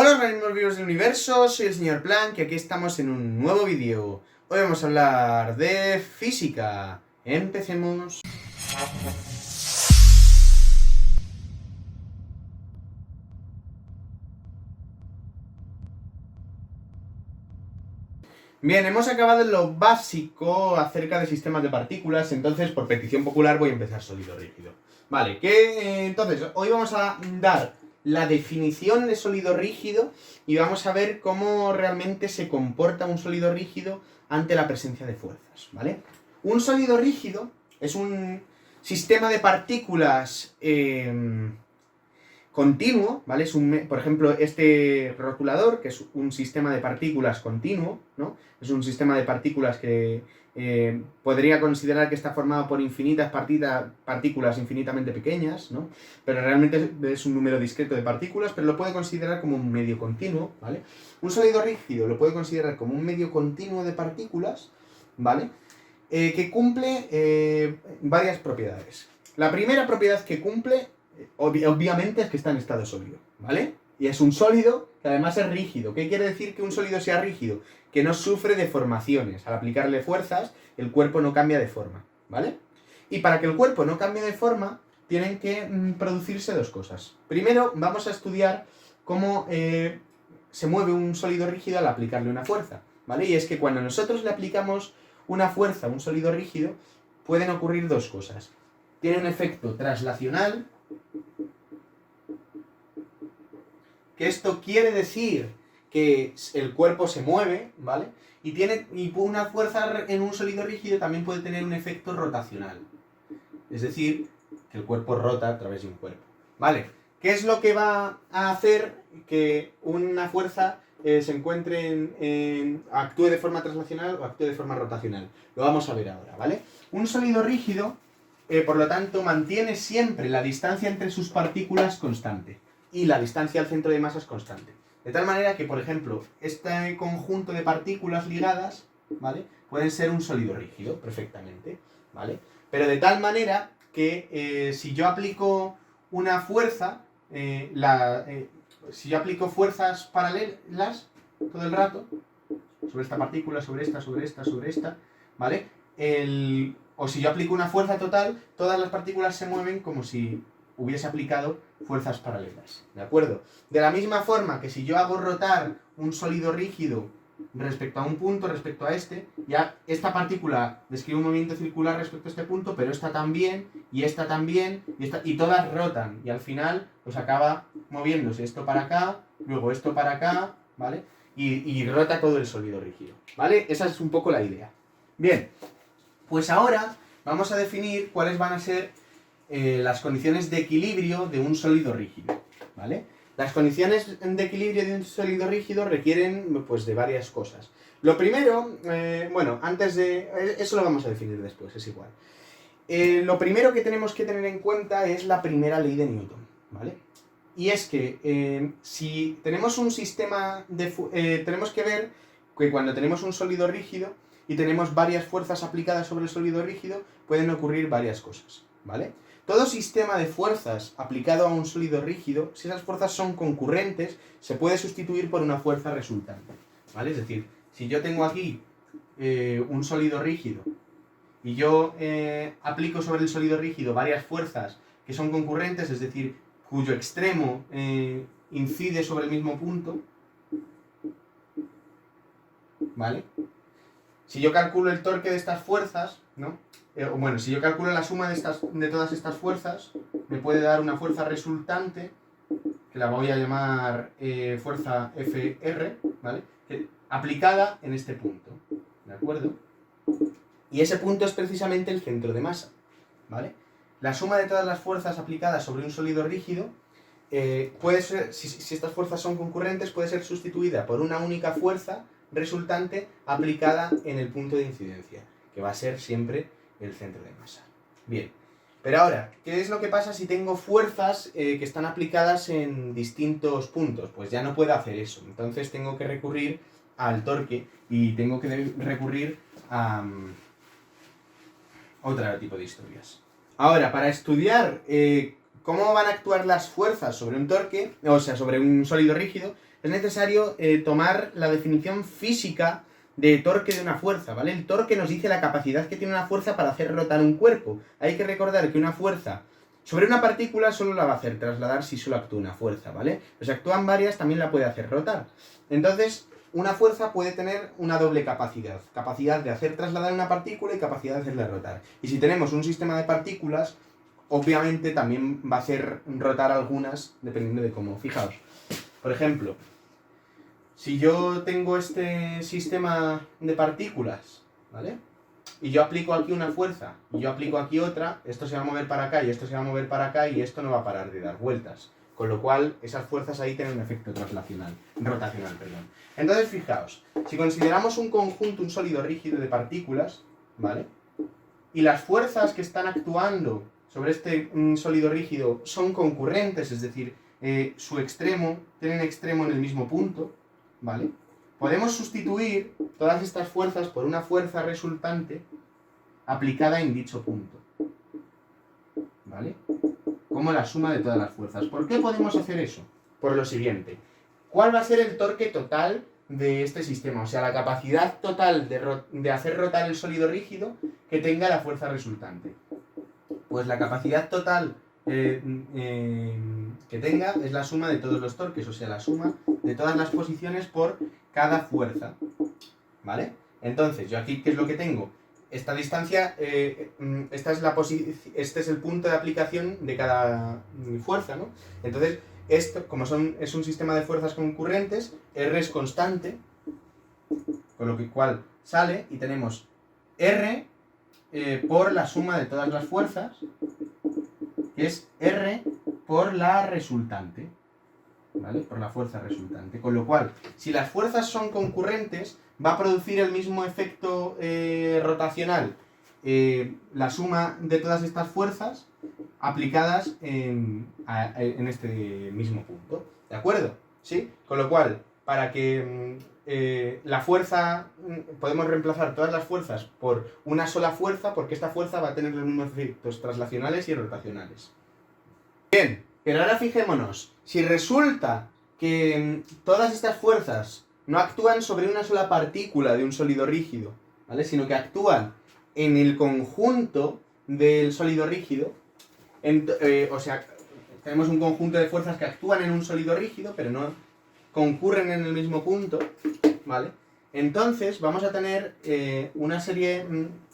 Hola organismos vivos del universo, soy el señor Planck y aquí estamos en un nuevo vídeo. Hoy vamos a hablar de física. Empecemos. Bien, hemos acabado en lo básico acerca de sistemas de partículas, entonces por petición popular voy a empezar sólido rígido. Vale, entonces hoy vamos a dar la definición de sólido rígido y vamos a ver cómo realmente se comporta un sólido rígido ante la presencia de fuerzas, ¿vale? Un sólido rígido es un sistema de partículas continuo, ¿vale? Por ejemplo, este rotulador, que es un sistema de partículas continuo, ¿no? Es un sistema de partículas que podría considerar que está formado por infinitas partículas infinitamente pequeñas, ¿no? Pero realmente es un número discreto de partículas, pero lo puede considerar como un medio continuo, ¿vale? Un sólido rígido lo puede considerar como un medio continuo de partículas, ¿vale? Que cumple varias propiedades. La primera propiedad que cumple obviamente es que está en estado sólido, ¿vale? Y es un sólido que además es rígido. ¿Qué quiere decir que un sólido sea rígido? Que no sufre deformaciones. Al aplicarle fuerzas, el cuerpo no cambia de forma, ¿vale? Y para que el cuerpo no cambie de forma, tienen que producirse dos cosas. Primero, vamos a estudiar cómo se mueve un sólido rígido al aplicarle una fuerza, ¿vale? Y es que cuando nosotros le aplicamos una fuerza a un sólido rígido, pueden ocurrir dos cosas. Tiene un efecto traslacional, que esto quiere decir que el cuerpo se mueve, ¿vale? Y una fuerza en un sólido rígido también puede tener un efecto rotacional. Es decir, que el cuerpo rota a través de un cuerpo, ¿vale? ¿Qué es lo que va a hacer que una fuerza se encuentre actúe de forma traslacional o actúe de forma rotacional? Lo vamos a ver ahora, ¿vale? Un sólido rígido, por lo tanto, mantiene siempre la distancia entre sus partículas constante. Y la distancia al centro de masa es constante. De tal manera que, por ejemplo, este conjunto de partículas ligadas, ¿vale? Pueden ser un sólido rígido, perfectamente, ¿vale? Pero de tal manera que si yo aplico una fuerza, si yo aplico fuerzas paralelas todo el rato, sobre esta partícula, sobre esta, ¿vale? O si yo aplico una fuerza total, todas las partículas se mueven como si hubiese aplicado fuerzas paralelas, ¿de acuerdo? De la misma forma que si yo hago rotar un sólido rígido respecto a un punto, respecto a ya esta partícula describe un movimiento circular respecto a este punto, pero esta también, y y todas rotan, y al final pues acaba moviéndose esto para acá, luego esto para acá, ¿vale? Y rota todo el sólido rígido, ¿vale? Esa es un poco la idea. Bien, pues ahora vamos a definir cuáles van a ser las condiciones de equilibrio de un sólido rígido, ¿vale? Las condiciones de equilibrio de un sólido rígido requieren, pues, de varias cosas. Lo primero, eso lo vamos a definir después, es igual. Lo primero que tenemos que tener en cuenta es la primera ley de Newton, ¿vale? Y es que si tenemos un sistema tenemos que ver que cuando tenemos un sólido rígido y tenemos varias fuerzas aplicadas sobre el sólido rígido, pueden ocurrir varias cosas, ¿vale? Todo sistema de fuerzas aplicado a un sólido rígido, si esas fuerzas son concurrentes, se puede sustituir por una fuerza resultante, ¿vale? Es decir, si yo tengo aquí un sólido rígido y yo aplico sobre el sólido rígido varias fuerzas que son concurrentes, es decir, cuyo extremo incide sobre el mismo punto, ¿vale? Si yo calculo el torque de estas fuerzas, ¿no? Si yo calculo la suma de todas estas fuerzas, me puede dar una fuerza resultante, que la voy a llamar fuerza FR, ¿vale? Aplicada en este punto, ¿de acuerdo? Y ese punto es precisamente el centro de masa, ¿vale? La suma de todas las fuerzas aplicadas sobre un sólido rígido puede ser, si estas fuerzas son concurrentes, puede ser sustituida por una única fuerza resultante aplicada en el punto de incidencia, que va a ser siempre el centro de masa. Bien, pero ahora, ¿qué es lo que pasa si tengo fuerzas que están aplicadas en distintos puntos? Pues ya no puedo hacer eso, entonces tengo que recurrir al torque y tengo que recurrir a otro tipo de historias. Ahora, para estudiar cómo van a actuar las fuerzas sobre un torque, o sea, sobre un sólido rígido, es necesario tomar la definición física de torque de una fuerza, ¿vale? El torque nos dice la capacidad que tiene una fuerza para hacer rotar un cuerpo. Hay que recordar que una fuerza sobre una partícula solo la va a hacer trasladar si solo actúa una fuerza, ¿vale? Pero si actúan varias también la puede hacer rotar. Entonces, una fuerza puede tener una doble capacidad. Capacidad de hacer trasladar una partícula y capacidad de hacerla rotar. Y si tenemos un sistema de partículas, obviamente también va a hacer rotar algunas dependiendo de cómo. Fijaos, por ejemplo, si yo tengo este sistema de partículas, ¿vale? Y yo aplico aquí una fuerza, y yo aplico aquí otra, esto se va a mover para acá y esto se va a mover para acá y esto no va a parar de dar vueltas. Con lo cual, esas fuerzas ahí tienen un efecto rotacional, perdón. Entonces, fijaos, si consideramos un conjunto, un sólido rígido de partículas, ¿vale? Y las fuerzas que están actuando sobre este sólido rígido son concurrentes, es decir, su extremo, tienen extremo en el mismo punto, ¿vale? Podemos sustituir todas estas fuerzas por una fuerza resultante aplicada en dicho punto, ¿vale? Como la suma de todas las fuerzas. ¿Por qué podemos hacer eso? Por lo siguiente. ¿Cuál va a ser el torque total de este sistema? O sea, la capacidad total de hacer rotar el sólido rígido que tenga la fuerza resultante. Pues la capacidad total que tenga es la suma de todos los torques, o sea, la suma de todas las posiciones por cada fuerza, ¿vale? Entonces, yo aquí, ¿qué es lo que tengo? Esta distancia, este es el punto de aplicación de cada fuerza, ¿no? Entonces, esto, como es un sistema de fuerzas concurrentes, R es constante, con lo cual sale y tenemos R por la suma de todas las fuerzas, que es R por la resultante, ¿vale? Por la fuerza resultante. Con lo cual, si las fuerzas son concurrentes, va a producir el mismo efecto rotacional, la suma de todas estas fuerzas aplicadas en este mismo punto. ¿De acuerdo? ¿Sí? Con lo cual, para que la fuerza, podemos reemplazar todas las fuerzas por una sola fuerza, porque esta fuerza va a tener los mismos efectos traslacionales y rotacionales. Bien, pero ahora fijémonos, si resulta que todas estas fuerzas no actúan sobre una sola partícula de un sólido rígido, ¿vale? Sino que actúan en el conjunto del sólido rígido, o sea, tenemos un conjunto de fuerzas que actúan en un sólido rígido, pero no concurren en el mismo punto, ¿vale? Entonces vamos a tener una serie...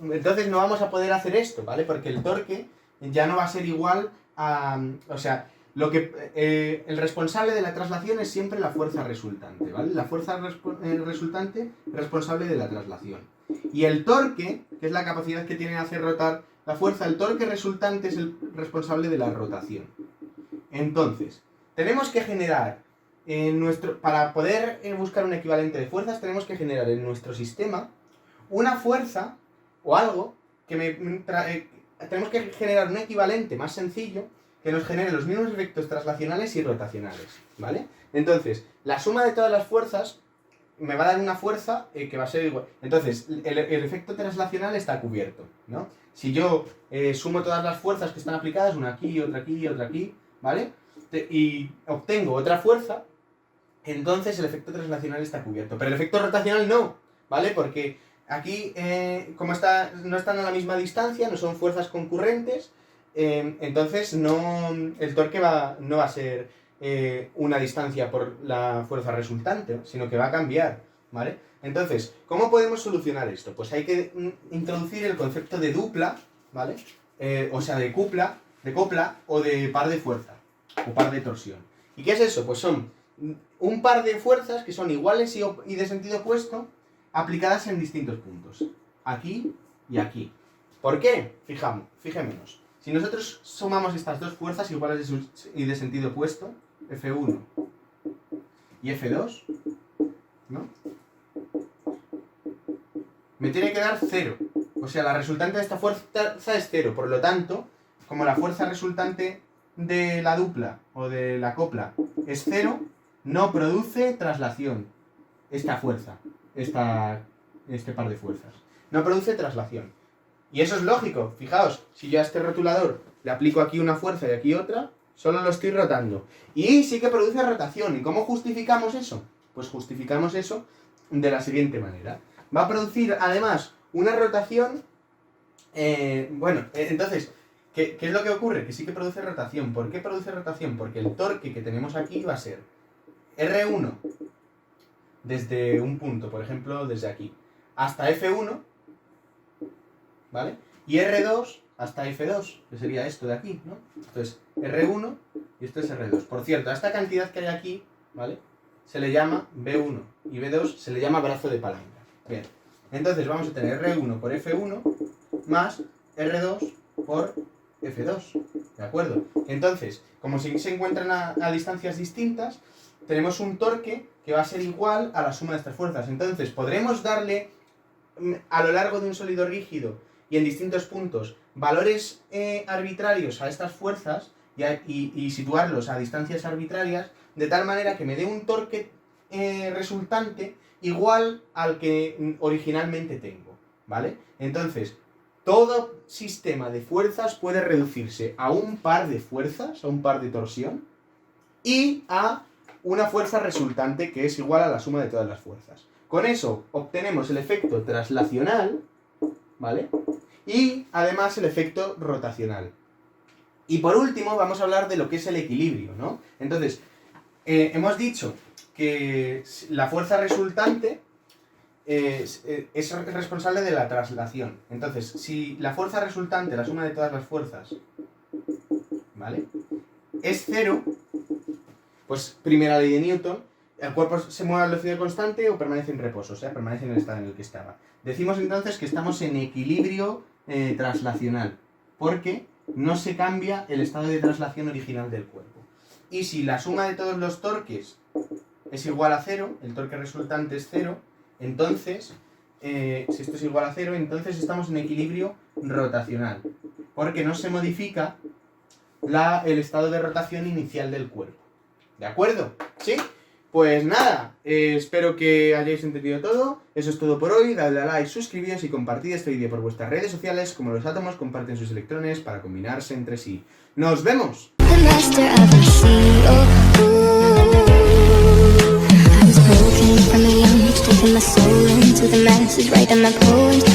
Entonces no vamos a poder hacer esto, ¿vale? Porque el torque ya no va a ser igual a... O sea, el responsable de la traslación es siempre la fuerza resultante, ¿vale? La fuerza resultante responsable de la traslación. Y el torque, que es la capacidad que tiene de hacer rotar la fuerza, el torque resultante es el responsable de la rotación. Entonces, tenemos que generar para poder buscar un equivalente de fuerzas, tenemos que generar en nuestro sistema una fuerza o algo que tenemos que generar un equivalente más sencillo que nos genere los mismos efectos traslacionales y rotacionales, ¿vale? Entonces, la suma de todas las fuerzas me va a dar una fuerza que va a ser igual. Entonces, el efecto traslacional está cubierto, ¿no? Si yo sumo todas las fuerzas que están aplicadas, una aquí, otra aquí, otra aquí, ¿vale? Y obtengo otra fuerza, entonces el efecto traslacional está cubierto. Pero el efecto rotacional no, ¿vale? Porque aquí, como no están a la misma distancia, no son fuerzas concurrentes, entonces el torque no va a ser una distancia por la fuerza resultante, sino que va a cambiar, ¿vale? Entonces, ¿cómo podemos solucionar esto? Pues hay que introducir el concepto de dupla, ¿vale? O sea, de copla o de par de fuerza, o par de torsión. ¿Y qué es eso? Pues son un par de fuerzas que son iguales y de sentido opuesto, aplicadas en distintos puntos. Aquí y aquí. ¿Por qué? Fijémonos. Si nosotros sumamos estas dos fuerzas iguales y de sentido opuesto, F1 y F2, ¿no? Me tiene que dar 0. O sea, la resultante de esta fuerza es 0. Por lo tanto, como la fuerza resultante de la dupla o de la copla es 0, no produce traslación esta fuerza, este par de fuerzas. No produce traslación. Y eso es lógico. Fijaos, si yo a este rotulador le aplico aquí una fuerza y aquí otra, Solo lo estoy rotando. Y sí que produce rotación. ¿Y cómo justificamos eso? Pues justificamos eso de la siguiente manera. Va a producir, además, una rotación... entonces, ¿qué es lo que ocurre? Que sí que produce rotación. ¿Por qué produce rotación? Porque el torque que tenemos aquí va a ser R1 desde un punto, por ejemplo, desde aquí, hasta F1, ¿vale? Y R2 hasta F2, que sería esto de aquí, ¿no? Entonces, R1 y esto es R2. Por cierto, a esta cantidad que hay aquí, ¿vale? Se le llama B1 y B2 se le llama brazo de palanca. Bien, entonces vamos a tener R1 por F1 más R2 por F2, ¿de acuerdo? Entonces, como se encuentran a distancias distintas, tenemos un torque que va a ser igual a la suma de estas fuerzas. Entonces, podremos darle a lo largo de un sólido rígido y en distintos puntos valores arbitrarios a estas fuerzas y situarlos a distancias arbitrarias de tal manera que me dé un torque resultante igual al que originalmente tengo, ¿vale? Entonces, todo sistema de fuerzas puede reducirse a un par de fuerzas, a un par de torsión, y a una fuerza resultante que es igual a la suma de todas las fuerzas. Con eso obtenemos el efecto traslacional, ¿vale? Y además el efecto rotacional. Y por último vamos a hablar de lo que es el equilibrio, ¿no? Entonces, hemos dicho que la fuerza resultante es responsable de la traslación. Entonces, si la fuerza resultante, la suma de todas las fuerzas, ¿vale?, es cero, pues primera ley de Newton, el cuerpo se mueve a velocidad constante o permanece en reposo, o sea, permanece en el estado en el que estaba. Decimos entonces que estamos en equilibrio traslacional, porque no se cambia el estado de traslación original del cuerpo. Y si la suma de todos los torques es igual a cero, el torque resultante es cero, entonces, si esto es igual a cero, entonces estamos en equilibrio rotacional, porque no se modifica el estado de rotación inicial del cuerpo. ¿De acuerdo? ¿Sí? Pues nada, espero que hayáis entendido todo. Eso es todo por hoy. Dadle a like, suscribíos y compartid este vídeo por vuestras redes sociales. Como los átomos comparten sus electrones para combinarse entre sí. ¡Nos vemos! From a young age, taking my soul into the masses, writing my poems.